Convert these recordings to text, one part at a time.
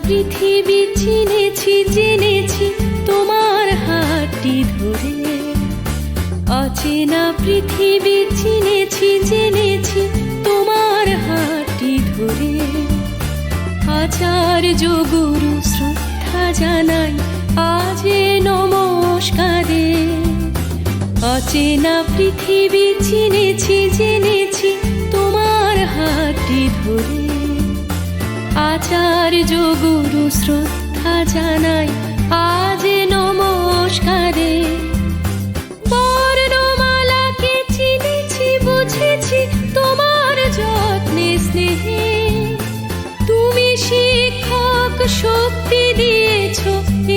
পৃথিবী চিনেছি জেনেছি তোমার হাতটি ধরে, অচেনা পৃথিবী চিনেছি জেনেছি তোমার হাতটি ধরে। আচার্য গুরু শ্রদ্ধা জানাই আজ এ নমস্কারে। অচেনা পৃথিবী চিনেছি জেনেছি তোমার হাতটি ধরে। আচার্য গুরু শ্রদ্ধা জানাই আজ এ নমস্কারে। বর্ণমালাকে চিনেছি বুঝেছি তোমার যত্নে স্নেহে। তুমি শিক্ষক শক্তি দিয়েছ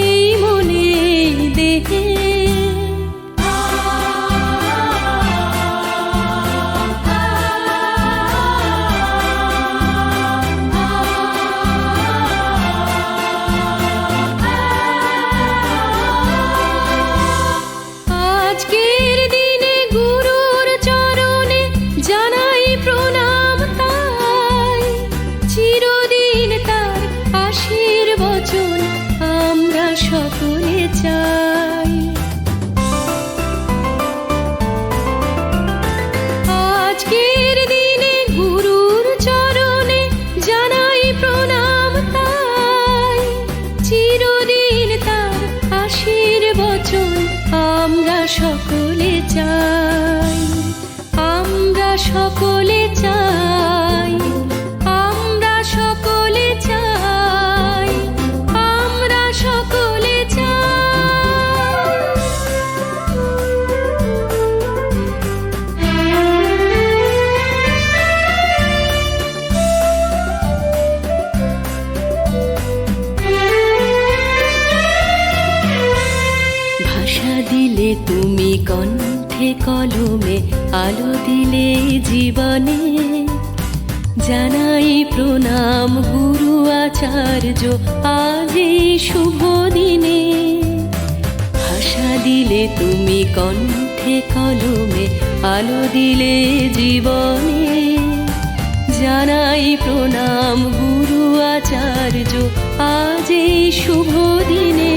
এই মনে এই দেহে। আজকের দিনে গুরুর চরণে জানাই প্রণাম তাই, চিরদিন তার আশীর্বচন আমরা সকলে চাই। আজকের দিনে গুরুর চরণে জানাই প্রণাম তাই, চিরদিন তার আশীর্বচন আমরা সকলে চাই। আমরা সকলে চাই, আমরা সকলে চাই, আমরা সকলে চাই। ভাষা দিলে তুমি কণ্ঠে কলমে, আলো দিলে জীবনে। জানাই প্রণাম গুরু আচার্য আজ এই শুভ দিনে। ভাষা দিলে তুমি কণ্ঠে কলমে, আলো দিলে জীবনে। জানাই প্রণাম গুরু আচার্য আজ এই শুভ দিনে।